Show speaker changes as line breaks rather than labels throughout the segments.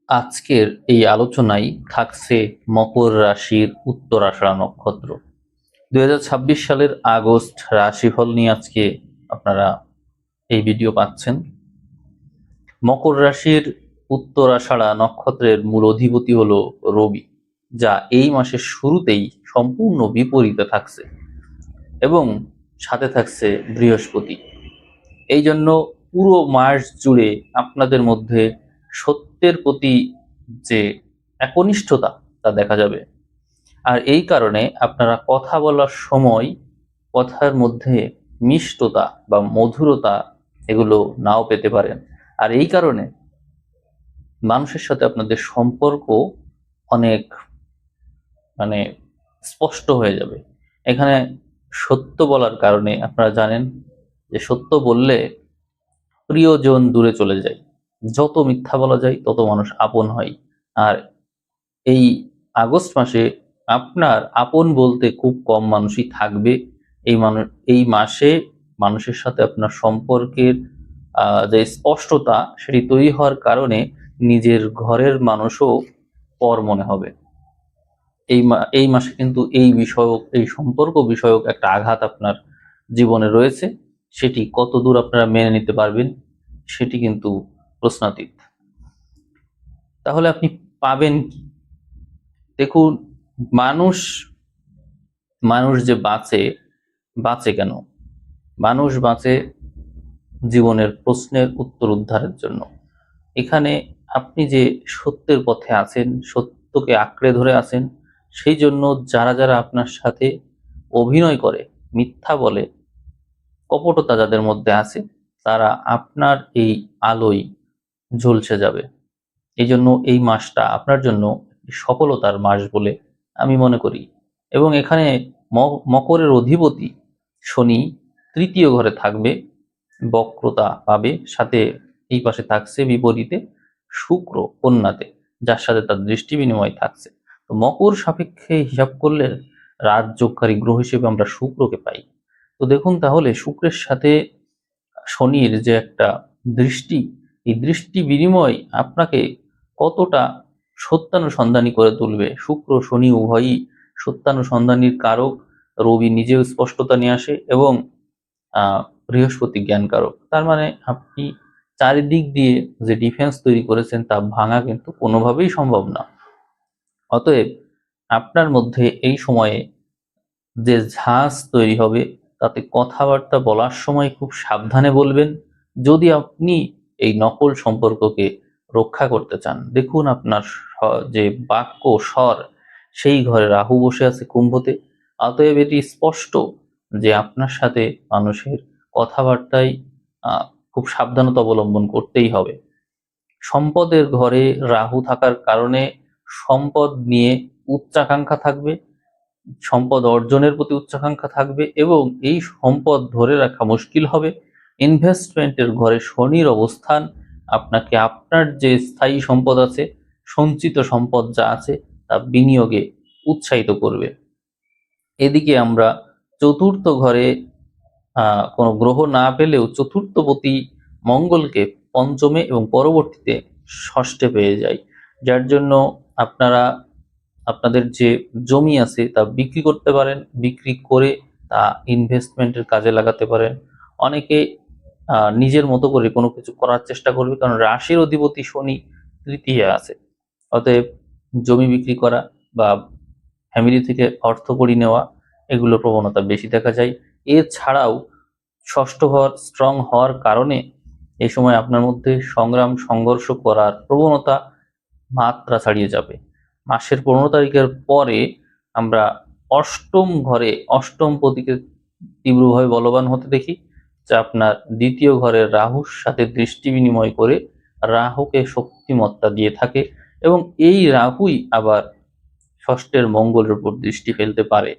আজকের এই আলোচনায় থাকছে মকর রাশির উত্তরাষাঢ়া নক্ষত্র। 2026 সালের আগস্ট রাশিফল নিয়ে আজকে আপনারা এই ভিডিও পাচ্ছেন। মকর রাশির উত্তরাষাঢ়া নক্ষত্রের মূল অধিপতি হলো রবি, যা এই মাসের শুরুতেই সম্পূর্ণ বিপরীতে থাকছে এবং সাথে থাকছে বৃহস্পতি। এই জন্য পুরো মাস জুড়ে আপনাদের মধ্যে সত্যের প্রতি যে একনিষ্ঠতা তা দেখা যাবে। আর এই কারণে আপনারা কথা বলার সময় কথার মধ্যে মিষ্টতা বা মধুরতা এগুলো নাও পেতে পারেন। আর এই কারণে মানুষের সাথে আপনাদের সম্পর্ক অনেক মানে স্পষ্ট হয়ে যাবে। এখানে সত্য বলার কারণে আপনারা জানেন যে সত্য বললে প্রিয়জন দূরে চলে যায়, যত মিথ্যা বলা যায় তত মানুষ আপন হয়। আর এই আগস্ট মাসে আপনার আপন বলতে খুব কম মানুষই থাকবে। এই মাসে মানুষের সাথে আপনার সম্পর্কের যে স্পষ্টতা সেটি তৈরি হওয়ার কারণে নিজের ঘরের মানুষও পর মনে হবে। এই মাসে কিন্তু এই সম্পর্ক বিষয়ক একটা আঘাত আপনার জীবনে রয়েছে। সেটি কতদূর আপনারা মেনে নিতে পারবেন সেটি কিন্তু প্রশ্নাতীত। তাহলে আপনি পাবেন কি? দেখুন, মানুষ মানুষ যে বাঁচে কেন? মানুষ বাঁচে জীবনের প্রশ্নের উত্তর উদ্ধারের জন্য। এখানে আপনি যে সত্যের পথে আছেন, সত্যকে আঁকড়ে ধরে আছেন, সেই জন্য যারা যারা আপনার সাথে অভিনয় করে, মিথ্যা বলে, কপটতা যাদের মধ্যে আছে, তারা আপনার এই আলোয় ঝলসে যাবে। এই জন্য এই মাসটা আপনার জন্য সফলতার মাস বলে আমি মনে করি। এবং এখানে মকরের অধিপতি শনি তৃতীয় ঘরে থাকবে, বক্রতা পাবে, সাথে এই পাশে থাকছে বিপরীতে শুক্র কন্যাতে, যার সাথে তার দৃষ্টি বিনিময় থাকছে। তো মকর সাপেক্ষে হিসাব করলে রাজযোগকারী গ্রহ হিসেবে আমরা শুক্রকে পাই। তো দেখুন, তাহলে শুক্রের সাথে শনির যে একটা দৃষ্টি, এই দৃষ্টি বিনিময় আপনাকে কতটা সত্যানুসন্ধানী করে তুলবে। শুক্র শনি উভয়ই সত্যানুসন্ধানীর কারক। রবি নিজেও স্পষ্টতা নিয়ে আসে এবং বৃহস্পতি জ্ঞান কারক। তার মানে আপনি চারিদিক দিয়ে যে ডিফেন্স তৈরি করেছেন তা ভাঙা কিন্তু কোনোভাবেই সম্ভব না। অতএব আপনার মধ্যে এই সময়ে যে ঝাঁজ তৈরি হবে, তাতে কথাবার্তা বলার সময় খুব সাবধানে বলবেন, যদি আপনি এই নকল সম্পর্ককে রক্ষা করতে চান। দেখুন, আপনার যে বাক্য স্বর, সেই ঘরে রাহু বসে আছে কুম্ভতে। অতএব এটি স্পষ্ট যে আপনার সাথে মানুষের কথাবার্তায় আহ, খুব সাবধানতা অবলম্বন করতেই হবে। সম্পদের ঘরে রাহু থাকার কারণে সম্পদ নিয়ে উচ্চাকাঙ্ক্ষা থাকবে, সম্পদ অর্জনের প্রতি উচ্চাকাঙ্ক্ষা থাকবে এবং এই সম্পদ ধরে রাখা মুশকিল হবে। ইনভেস্টমেন্টের ঘরে শনির অবস্থান আপনাকে আপনার যে স্থায়ী সম্পদ আছে, সঞ্চিত সম্পদ যা আছে, তা বিনিয়োগে উৎসাহিত করবে। এদিকে আমরা চতুর্থ ঘরে কোনো গ্রহ না পেলেও চতুর্থপতি মঙ্গলকে পঞ্চমে এবং পরবর্তীতে ষষ্ঠে পেয়ে যাই, যার জন্য আপনারা আপনাদের যে জমি আছে তা বিক্রি করতে পারেন, বিক্রি করে তা ইনভেস্টমেন্টের কাজে লাগাতে পারেন। অনেকে নিজের মতো করে কোনো কিছু করার চেষ্টা করবে, কারণ রাশির অধিপতি শনি তৃতীয় আছে। অতএব জমি বিক্রি করা বা ফ্যামিলি থেকে অর্থ কড়ি নেওয়া, এগুলো প্রবণতা বেশি দেখা যায়। এছাড়াও ষষ্ঠ ঘর স্ট্রং হওয়ার কারণে এই সময় আপনার মধ্যে সংগ্রাম সংঘর্ষ করার প্রবণতা মাত্রা ছাড়িয়ে যাবে। মাসের 15 তারিখের পরে আমরা অষ্টম ঘরে অষ্টম পতিকে তীব্রভাবে বলবান হতে দেখি, যা আপনার দ্বিতীয় ঘরের রাহুর সাথে দৃষ্টি বিনিময় করে রাহুকে শক্তিমত্তা দিয়ে থাকে এবং এই রাহুই আবার ষষ্ঠের মঙ্গলের উপর দৃষ্টি ফেলতে পারে।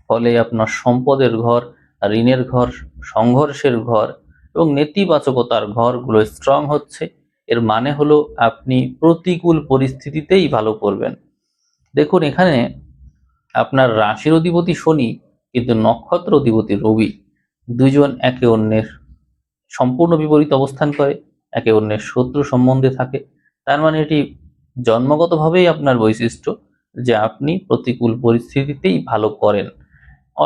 ফলে আপনার সম্পদের ঘর, ঋণের ঘর, সংঘর্ষের ঘর এবং নেতিবাচকতার ঘরগুলো স্ট্রং হচ্ছে। এর মানে হলো আপনি প্রতিকূল পরিস্থিতিতেই ভালো করবেন। দেখুন, এখানে আপনার রাশির অধিপতি শনি কিন্তু নক্ষত্র অধিপতি রবি, দুইজন একে অন্যের সম্পূর্ণ বিপরীত অবস্থান করে, একে অন্যের শত্রু সম্বন্ধে থাকে। তার মানে এটি জন্মগতভাবেই আপনার বৈশিষ্ট্য যে আপনি প্রতিকূল পরিস্থিতিতেই ভালো করেন।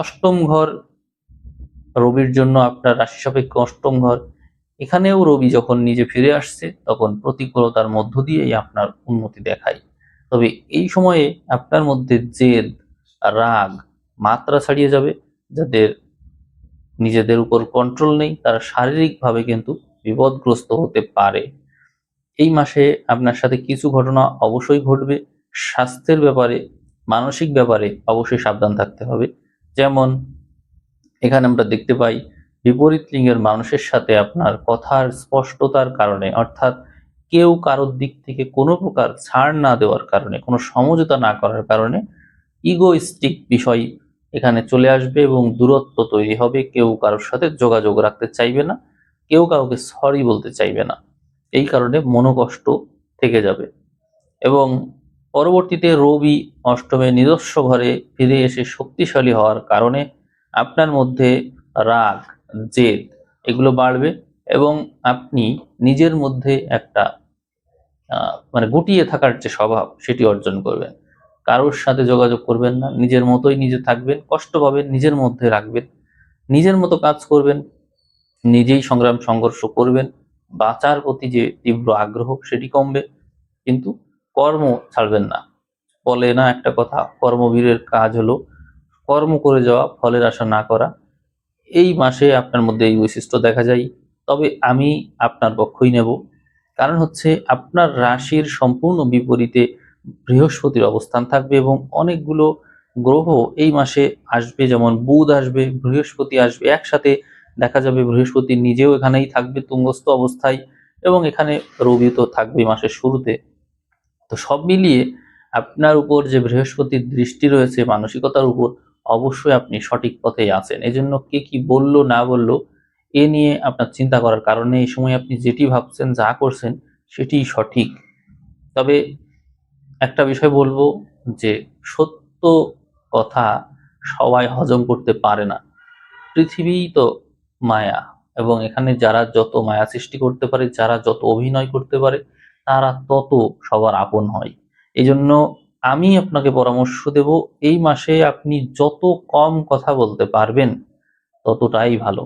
অষ্টম ঘর রবির জন্য আপনার রাশি সাপেক্ষ অষ্টম ঘর, এখানেও রবি যখন নিজে ফিরে আসছে তখন প্রতিকূলতার মধ্য দিয়েই আপনার উন্নতি দেখায়। তবে এই সময়ে আপনার মধ্যে জেদ, রাগ মাত্রা ছাড়িয়ে যাবে। যাদের নিজেদের উপর কন্ট্রোল নেই তারা শারীরিকভাবে কিন্তু বিপদগ্রস্ত হতে পারে। এই মাসে আপনার সাথে কিছু ঘটনা অবশ্যই ঘটবে। স্বাস্থ্যের ব্যাপারে, মানসিক ব্যাপারে অবশ্যই সাবধান থাকতে হবে। যেমন এখানে আমরা দেখতে পাই বিপরীত লিঙ্গের মানুষের সাথে আপনার কথার স্পষ্টতার কারণে, অর্থাৎ কেউ কারোর দিক থেকে কোনো প্রকার ছাড় না দেওয়ার কারণে, কোনো সমঝোতা না করার কারণে ইগোইস্টিক বিষয় এখানে চলে আসবে এবং দূরত্ব তৈরি হবে। কেউ কারোর সাথে যোগাযোগ রাখতে চাইবে না, কেউ কাউকে সরি বলতে চাইবে না। এই কারণে মনোকষ্ট থেকে যাবে। এবং পরবর্তীতে রবি অষ্টমে নিজস্ব ঘরে ফিরে এসে শক্তিশালী হওয়ার কারণে আপনার মধ্যে রাগ, জেদ এগুলো বাড়বে এবং আপনি নিজের মধ্যে একটা মানে গুটিয়ে থাকার যে স্বভাব সেটি অর্জন করবেন। কারোর সাথে যোগাযোগ করবেন না, নিজের মতোই নিজে থাকবেন, কষ্ট পাবেন নিজের মধ্যে রাখবেন, নিজের মতো কাজ করবেন, নিজেই সংগ্রাম সংঘর্ষ করবেন। বাঁচার প্রতি যে তীব্র আগ্রহ সেটি কমবে, কিন্তু কর্ম ছাড়বেন না। বলে না একটা কথা, কর্মবীরের কাজ হলো কর্ম করে যাওয়া, ফলের আশা না করা। এই মাসে আপনার মধ্যে এই বৈশিষ্ট্য দেখা যায়। তবে আমি আপনার পক্ষই নেব, কারণ হচ্ছে আপনার রাশির সম্পূর্ণ বিপরীতে বৃহস্পতির অবস্থান থাকবে এবং অনেকগুলো গ্রহ এই মাসে আসবে। যেমন বুধ আসবে, বৃহস্পতি আসবে একসাথে, দেখা যাবে বৃহস্পতি নিজেও এখানেই থাকবে তুঙ্গস্থ অবস্থায়, এবং এখানে রবি তো থাকবে মাসের শুরুতে। তো সব মিলিয়ে আপনার উপর যে বৃহস্পতির দৃষ্টি রয়েছে মানসিকতার উপর, অবশ্যই আপনি সঠিক পথেই আছেন। এজন্য কে কি বললো না বললো এ নিয়ে আপনার চিন্তা করার কারণে এই সময় আপনি যেটি ভাবছেন, যা করছেন সেটিই সঠিক। তবে একটা বিষয় বলবো যে সত্য কথা সবাই হজম করতে পারে না। পৃথিবী তো মায়া, এবং এখানে যারা যত মায়া সৃষ্টি করতে পারে, যারা যত অভিনয় করতে পারে, তারা তত সবার আপন হয়। এই জন্য আমি আপনাকে পরামর্শ দেব, এই মাসে আপনি যত কম কথা বলতে পারবেন ততটাই ভালো।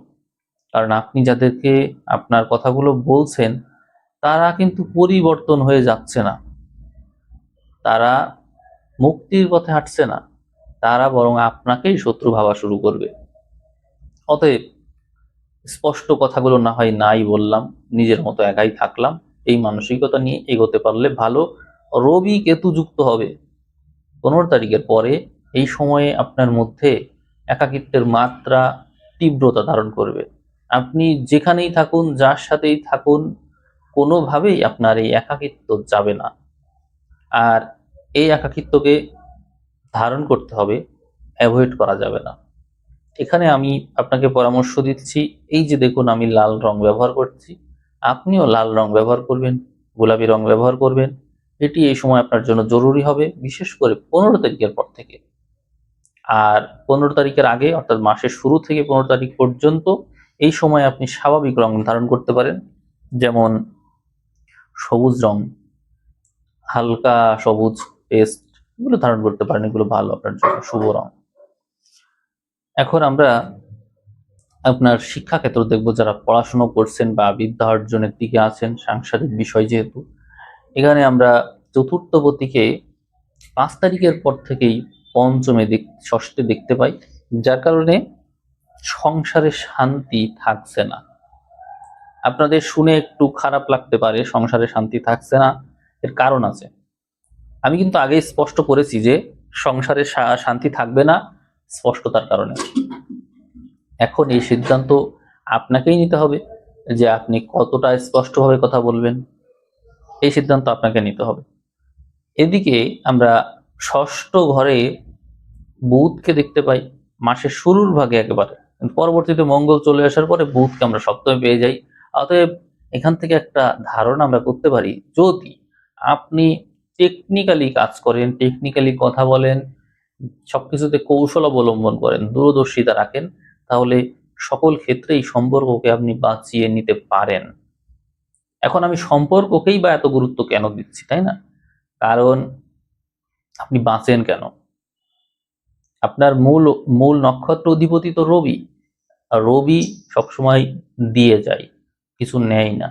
কারণ আপনি যাদেরকে আপনার কথাগুলো বলছেন তারা কিন্তু পরিবর্তন হয়ে যাচ্ছে না, তারা মুক্তির পথে হাঁটছে না, তারা বরং আপনাকেই শত্রু ভাবা শুরু করবে। অতএব স্পষ্ট কথাগুলো না হয় নাই বললাম, নিজের মতো একাই থাকলাম, এই মানসিকতা নিয়ে এগোতে পারলে ভালো। রবি কেতু যুক্ত হবে 15 তারিখের পরে। এই সময়ে আপনার মধ্যে একাকিত্বের মাত্রা তীব্রতা ধারণ করবে। আপনি যেখানেই থাকুন, যার সাথেই থাকুন, কোনোভাবেই আপনার এই একাকিত্ব যাবে না। আর এই একাকিত্বকে ধারণ করতে হবে, অ্যাভয়েড করা যাবে না। এখানে আমি আপনাকে পরামর্শ দিচ্ছি, এই যে দেখুন আমি লাল রং ব্যবহার করছি, আপনিও লাল রং ব্যবহার করবেন, গোলাপি রং ব্যবহার করবেন। এটি এই সময় আপনার জন্য জরুরি হবে, বিশেষ করে 15 তারিখের পর থেকে। আর 15 তারিখের আগে, অর্থাৎ মাসের শুরু থেকে 15 তারিখ পর্যন্ত এই সময় আপনি স্বাভাবিক রং ধারণ করতে পারেন। যেমন সবুজ রং, হালকা সবুজ পেস্ট, এগুলো ধারণ করতে পারেন, এগুলো ভালো আপনার জন্য, শুভ রং। এখন আমরা আপনার শিক্ষাক্ষেত্র দেখবো, যারা পড়াশোনা করছেন বা বিদ্যা অর্জনের দিকে আছেন, সাংসারিক বিষয় যেহেতু, এখানে আমরা চতুর্থপতিকে 5 তারিখের পর থেকেই পঞ্চমে ষষ্ঠে দেখতে পাই, যার কারণে সংসারে শান্তি থাকছে না। আপনাদের শুনে একটু খারাপ লাগতে পারে, সংসারে শান্তি থাকছে না, এর কারণ আছে। আমি কিন্তু আগেই স্পষ্ট করেছি যে সংসারে শান্তি থাকবে না স্পষ্টতার কারণে। এখন এই সিদ্ধান্ত আপনাকেই নিতে হবে যে আপনি কতটা স্পষ্টভাবে কথা বলবেন, এই সিদ্ধান্ত আপনাকে নিতে হবে। এদিকে আমরা ষষ্ঠ ঘরে বুধকে দেখতে পাই মাসের শুরুর ভাগে একেবারে, পরবর্তীতে মঙ্গল চলে আসার পরে বুধকে আমরা সপ্তমে পেয়ে যাই। অতএব এখান থেকে একটা ধারণা আমরা করতে পারি, যদি আপনি টেকনিক্যালি কাজ করেন, টেকনিক্যালি কথা বলেন, সবকিছুতে কৌশল অবলম্বন করেন, দূরদর্শিতা রাখেন, তাহলে সকল ক্ষেত্রেই সম্পর্ককে আপনি বাঁচিয়ে নিতে পারেন। এখন আমি সম্পর্ককেই বা এত গুরুত্ব কেন দিচ্ছি, তাই না? কারণ আপনি বাঁচেন কেন? আপনার মূল মূল নক্ষত্র অধিপতি তো রবি, আর রবি সবসময় দিয়ে যায়, কিছু নেয় না।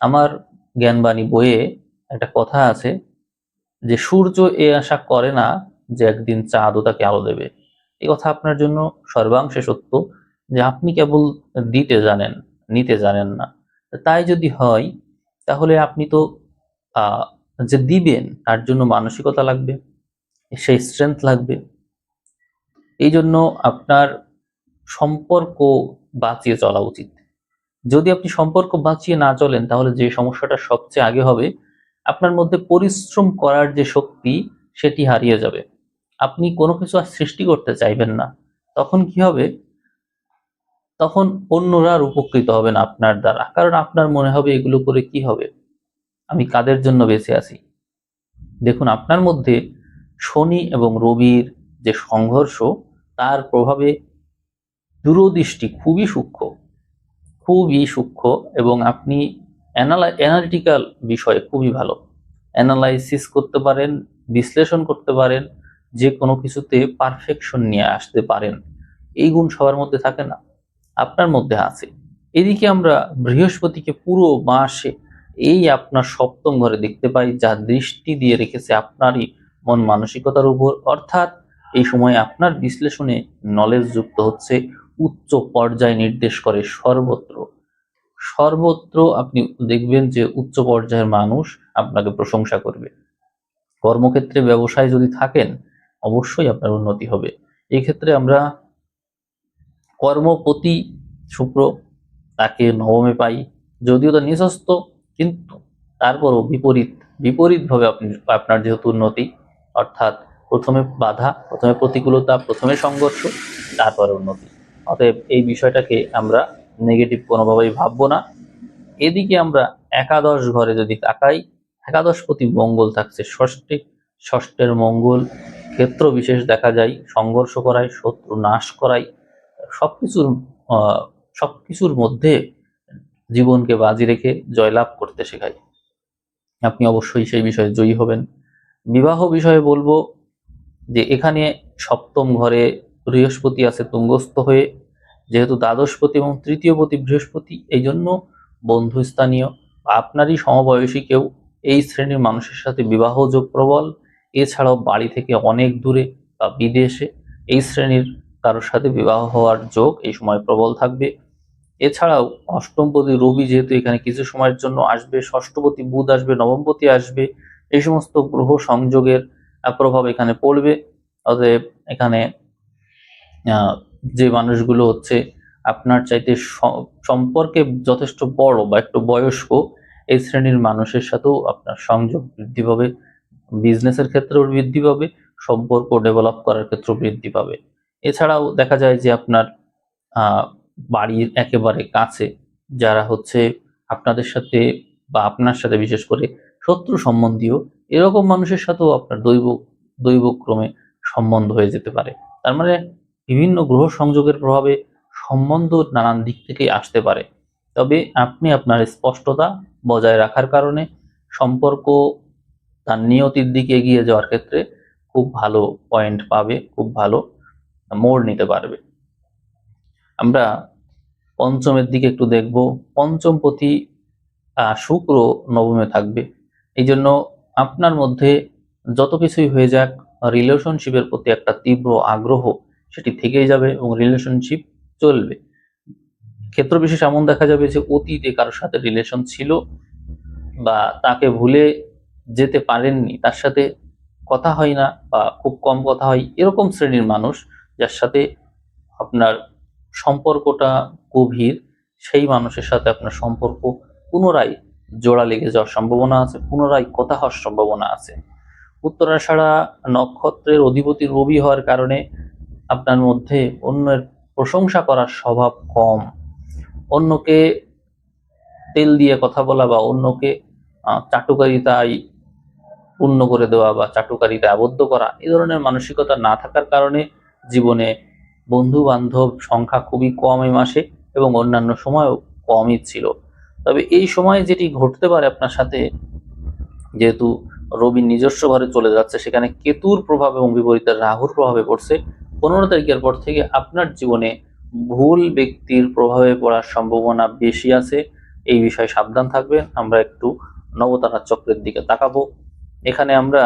আমার জ্ঞানবাণী বইয়ে একটা কথা আছে যে সূর্য এ আশা করে না যে একদিন চাঁদও তাকে আলো দেবে। এই কথা আপনার জন্য সর্বাংশে সত্য, যে আপনি কেবল দিতে জানেন, নিতে জানেন না। তাই যদি হয় তাহলে আপনি তো আহ যে দিবেন তার জন্য মানসিকতা লাগবে, সেই স্ট্রেংথ লাগবে। এই জন্য আপনার সম্পর্ক বাঁচিয়ে চলা উচিত। যদি আপনি সম্পর্ক বাঁচিয়ে না চলেন তাহলে যে সমস্যাটা সবচেয়ে আগে হবে, আপনার মধ্যে পরিশ্রম করার যে শক্তি সেটি হারিয়ে যাবে। আপনি কোনো কিছু আর সৃষ্টি করতে চাইবেন না। তখন কি হবে? তখন অন্যরা আর উপকৃত হবে না আপনার দ্বারা, কারণ আপনার মনে হবে এগুলো করে কি হবে, আমি কাদের জন্য বেঁচে আছি। দেখুন, আপনার মধ্যে শনি এবং রবির যে সংঘর্ষ, তার প্রভাবে দূরদৃষ্টি খুবই সূক্ষ্ম, খুবই সূক্ষ্ম। এবং আপনি অ্যানালিটিক্যাল বিষয়ে খুবই ভালো, অ্যানালাইসিস করতে পারেন, বিশ্লেষণ করতে পারেন, যে কোনো কিছুতে পারফেকশন নিয়ে আসতে পারেন। এই গুণ সবার মধ্যে থাকে না, আপনার মধ্যে আছে। এদিকে আমরা বৃহস্পতিকে পুরো মাসে এই আপনার সপ্তম ঘরে দেখতে পাই, যা দৃষ্টি দিয়ে রেখেছে আপনারই মন মানসিকতার উপর। অর্থাৎ এই সময় আপনার বিশ্লেষণে নলেজ যুক্ত হচ্ছে, উচ্চ পর্যায়ে নির্দেশ করে সর্বত্র। সর্বত্র আপনি দেখবেন যে উচ্চ পর্যায়ের মানুষ আপনাকে প্রশংসা করবে। কর্মক্ষেত্রে, ব্যবসায় যদি থাকেন, অবশ্যই আপনার উন্নতি হবে। এই ক্ষেত্রে আমরা কর্মপতি শুক্র, তাকে নবমে পাই, যদিও তা নিচস্থ, কিন্তু তারপরও বিপরীতভাবে আপনি, আপনার যেহেতু উন্নতি, অর্থাৎ প্রথমে বাধা, প্রথমে প্রতিকূলতা, প্রথমে সংঘর্ষ, তারপরে উন্নতি। অতএব এই বিষয়টাকে আমরা নেগেটিভ কোনোভাবেই ভাববো না। এদিকে আমরা একাদশ ঘরে যদি তাকাই, একাদশপতি মঙ্গল থাকছে ষষ্ঠে। ষষ্ঠের মঙ্গল ক্ষেত্র বিশেষ দেখা যায়, সংঘর্ষ করায়, শত্রু নাশ করায়, সবকিছুর সবকিছুর মধ্যে জীবনকে বাজি রেখে জয়লাভ করতে শেখায়। আপনি অবশ্যই সেই বিষয়ে জয়ী হবেন। বিবাহ বিষয়ে বলবো যে এখানে সপ্তম ঘরে বৃহস্পতি আছে তুঙ্গস্থ হয়ে, যেহেতু দ্বাদশপতি এবং তৃতীয়পতি বৃহস্পতি, এই জন্য বন্ধুস্থানীয় আপনারই সমবয়সী কেউ, এই শ্রেণীর মানুষের সাথে বিবাহ যোগ প্রবল। এছাড়াও বাড়ি থেকে অনেক দূরে বা বিদেশে এই শ্রেণীর কারোর সাথে বিবাহ হওয়ার যোগ এই সময় প্রবল থাকবে। এছাড়াও অষ্টমপতি রবি যেহেতু এখানে কিছু সময়ের জন্য আসবে, ষষ্ঠপতি বুধ আসবে, নবমপতি আসবে, এই সমস্ত গ্রহ সংযোগের প্রভাব এখানে পড়বে। অতএব এখানে যে মানুষগুলো হচ্ছে আপনার চাইতে সম্পর্কে যথেষ্ট বড় বা একটু বয়স্ক, এই শ্রেণীর মানুষের সাথেও আপনার সংযোগ বৃদ্ধি পাবে, বিজনেসের ক্ষেত্রেও বৃদ্ধি পাবে, সম্পর্ক ডেভেলপ করার ক্ষেত্রেও বৃদ্ধি পাবে। এছাড়াও দেখা যায় যে আপনার বাড়ির একেবারে কাছে যারা হচ্ছে আপনাদের সাথে বা আপনার সাথে বিশেষ করে শত্রু সম্বন্ধীয়, এরকম মানুষের সাথেও আপনার দৈবক্রমে সম্বন্ধ হয়ে যেতে পারে। তার মানে বিভিন্ন গ্রহ সংযোগের প্রভাবে সম্বন্ধ নানান দিক থেকেই আসতে পারে। তবে আপনি আপনার স্পষ্টতা বজায় রাখার কারণে সম্পর্ক তার নিয়তির দিকে এগিয়ে যাওয়ার ক্ষেত্রে খুব ভালো পয়েন্ট পাবে, খুব ভালো মোড় নিতে পারবে। আমরা পঞ্চমের দিকে একটু দেখব। পঞ্চমপতি শুক্র নবমে থাকবে, এই জন্য আপনার মধ্যে যত কিছুই হয়ে যাক, রিলেশনশিপের প্রতি একটা তীব্র আগ্রহ সেটি থেকেই যাবে এবং রিলেশনশিপ চলবে। ক্ষেত্র বিশেষ এমন দেখা যাবে যে অতীতে কারোর সাথে রিলেশন ছিল বা তাকে ভুলে যেতে পারেননি, তার সাথে কথা হয় না বা খুব কম কথা হয়, এরকম শ্রেণীর মানুষ যার সাথে আপনার সম্পর্কটা গভীর, সেই মানুষের সাথে আপনার সম্পর্ক পুনরায় জোড়া লেগে যাওয়ার সম্ভাবনা আছে, পুনরায় কথা হওয়ার সম্ভাবনা আছে। উত্তরাষাঢ়া নক্ষত্রের অধিপতি রবি হওয়ার কারণে আপনার মধ্যে অন্যের প্রশংসা করার স্বভাব কম। অন্যকে তেল দিয়ে কথা বলা বা অন্যকে চাটুকারিতায় পূর্ণ করে দেওয়া বা চাটুকারিতায় আবদ্ধ করা, এই ধরনের মানসিকতা না থাকার কারণে জীবনে বন্ধু বান্ধব সংখ্যা খুবই কম এই মাসে, এবং অন্যান্য সময়ও কমই ছিল। তবে এই সময় যেটি ঘটতে পারে আপনার সাথে, যেহেতু রবি নিজস্ব ঘরে চলে যাচ্ছে, সেখানে কেতুর প্রভাব এবং বিপরীতে রাহুর প্রভাবে পড়ছে, 15 তারিখের পর থেকে আপনার জীবনে ভুল ব্যক্তির প্রভাবে পড়ার সম্ভাবনা বেশি আছে। এই বিষয়ে সাবধান থাকবেন। আমরা একটু নবতারা চক্রের দিকে তাকাবো। এখানে আমরা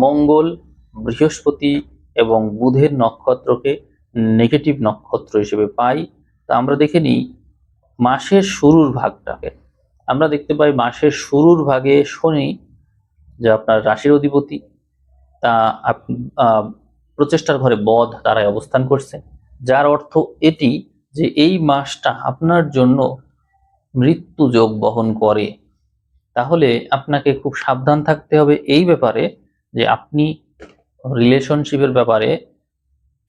মঙ্গল, বৃহস্পতি এবং বুধের নক্ষত্রকে নেগেটিভ নক্ষত্র হিসেবে পাই। তা আমরা দেখে নিই মাসের শুরুর ভাগটাকে। আমরা দেখতে পাই মাসের শুরুর ভাগে শনি, যে আপনার রাশির অধিপতি, তা প্রচেষ্টার ঘরে বধ তারাই অবস্থান করছে, যার অর্থ এটি যে এই মাসটা আপনার জন্য মৃত্যু যোগ বহন করে। তাহলে আপনাকে খুব সাবধান থাকতে হবে এই ব্যাপারে, যে আপনি রিলেশনশিপের ব্যাপারে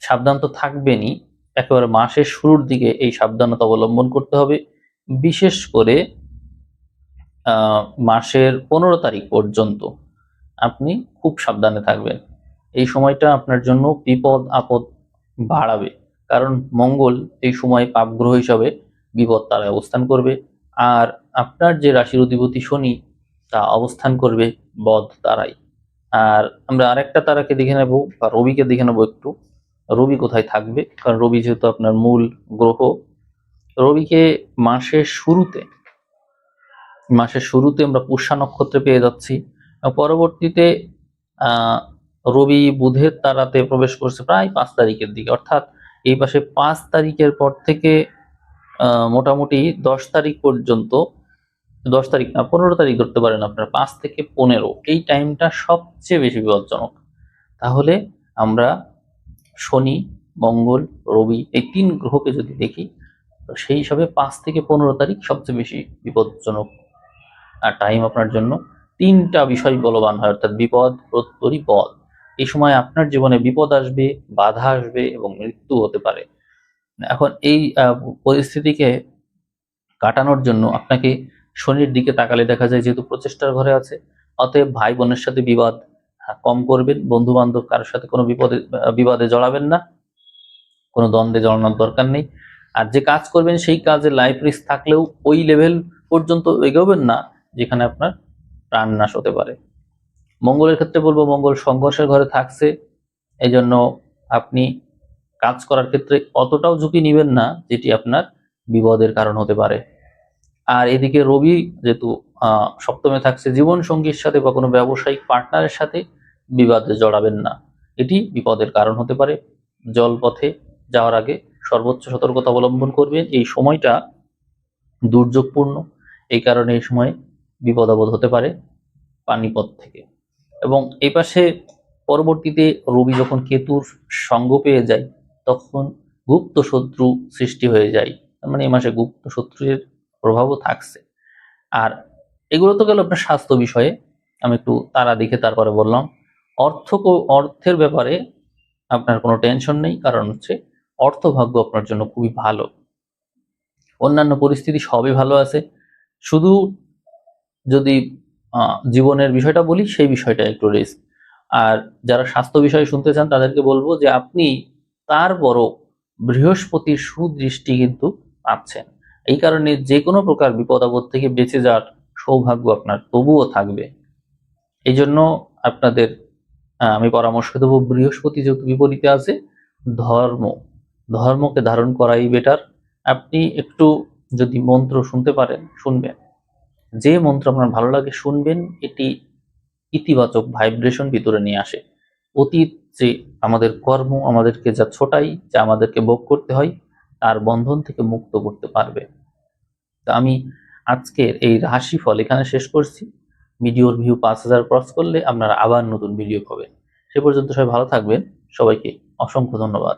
সাবধান তো থাকবেনই, একেবারে মাসের শুরুর দিকে এই সাবধানতা অবলম্বন করতে হবে। বিশেষ করে মাসের 15 তারিখ পর্যন্ত আপনি খুব সাবধানে থাকবেন। এই সময়টা আপনার জন্য বিপদ আপদ বাড়াবে, কারণ মঙ্গল এই সময় পাপগ্রহ হিসাবে বিপদ তারায় অবস্থান করবে। আর আপনার যে রাশির অধিপতি শনি, তা অবস্থান করবে বধ তারায়। আর আমরা আরেকটা তারাকে দেখে নেব, বা রবিকে দেখে নেব একটু। রবি কোথায় থাকবে, কারণ রবি যেহেতু আপনার মূল গ্রহ। রবিকে মাসের শুরুতে আমরা পুষ্যা নক্ষত্রে পেয়ে যাচ্ছি। পরবর্তীতে রবি বুধের তারাতে প্রবেশ করছে প্রায় 5 তারিখের দিকে, অর্থাৎ এই পাশে 5 তারিখের পর থেকে মোটামুটি 10 তারিখ পর্যন্ত, 10 তারিখ না 15 তারিখ ধরতে পারেন আপনার, 5 থেকে 15 এই টাইমটা সবচেয়ে বেশি বিপজ্জনক। তাহলে আমরা শনি, মঙ্গল, রবি এই 3 গ্রহকে যদি দেখি, তো সেই হিসাবে 5 থেকে 15 তারিখ সবচেয়ে বেশি বিপজ্জনক টাইম আপনার জন্য। 3টা বিষয় বলবান হয়, অর্থাৎ বিপদ, প্রত্যরি, বধ। এই সময় আপনার জীবনে বিপদ আসবে, বাধা আসবে এবং মৃত্যু হতে পারে। এখন এই পরিস্থিতিকে কাটানোর জন্য আপনাকে শনির দিকে তাকালে দেখা যায়, যেহেতু প্রচেষ্টার ঘরে আছে, অতএব ভাই বোনের সাথে বিবাদ কম করবেন। বন্ধু বান্ধব কারোর সাথে কোনো বিবাদে জড়াবেন না, কোনো দ্বন্দ্বে জড়ানোর দরকার নেই। আর যে কাজ করবেন সেই কাজে লাইফ রিস্ক থাকলেও ওই লেভেল পর্যন্ত এগোবেন না যেখানে আপনার প্রাণ নাশ হতে পারে। মঙ্গলের ক্ষেত্রে বলবো, মঙ্গল সংঘর্ষের ঘরে থাকছে, এই জন্য আপনি কাজ করার ক্ষেত্রে অতটাও ঝুঁকি নেবেন না যেটি আপনার বিপদের কারণ হতে পারে। আর এদিকে রবি যেহেতু সপ্তমে থাকছে, জীবন সঙ্গীর সাথে বা কোনো ব্যবসায়িক পার্টনারের সাথে বিবাদে জড়াবেন না, এটি বিপদের কারণ হতে পারে। জলপথে যাওয়ার আগে সর্বোচ্চ সতর্কতা অবলম্বন করবেন। এই সময়টা দুর্যোগপূর্ণ, এই কারণে এই সময় বিপদ আপদ হতে পারে পানিপথ থেকে। এবং এই পাশে পরবর্তীতে রবি যখন কেতুর সঙ্গ পেয়ে যায়, তখন গুপ্ত শত্রু সৃষ্টি হয়ে যায়। মানে এই মাসে গুপ্ত শত্রুর প্রভাবও থাকছে। আর এগুলো তো গেল আপনার স্বাস্থ্য বিষয়ে, আমি একটু তারা দেখে তারপরে বললাম। অর্থের ব্যাপারে আপনার কোনো টেনশন নেই, কারণ হচ্ছে অর্থভাগ্য আপনার জন্য খুবই ভালো। অন্যান্য পরিস্থিতি সবই ভালো আছে, শুধু যদি জীবনের বিষয়টা বলি, সেই বিষয়টা একটু রিস্ক। আর যারা স্বাস্থ্য বিষয়ে শুনতে চান তাদেরকে বলবো যে আপনি তারপরও বৃহস্পতির সুদৃষ্টি কিন্তু পাচ্ছেন। এই কারণে যে কোনো প্রকার বিপদ আপদ থেকে বেঁচে যাওয়ার সৌভাগ্য আপনার তবুও থাকবে। এই জন্য আপনাদের আমি পরামর্শ দেবো, বৃহস্পতি যেহেতু বিপরীতে আছে, ধর্মকে ধারণ করাই বেটার। আপনি একটু যদি মন্ত্র শুনতে পারেন শুনবেন, যে মন্ত্র আপনার ভালো লাগে শুনবেন, এটি ইতিবাচক ভাইব্রেশন ভিতরে নিয়ে আসে। অতীত যে আমাদের কর্ম আমাদেরকে যা ছোটাই, যা আমাদেরকে ভোগ করতে হয়, তার বন্ধন থেকে মুক্ত করতে পারবে। তো আমি আজকের এই রাশিফল এখানে শেষ করছি। ভিডিওর ভিউ 5000 ক্রস করলে আপনারা আবার নতুন ভিডিও পাবেন। সে পর্যন্ত সবাই ভালো থাকবেন। সবাইকে অসংখ্য ধন্যবাদ।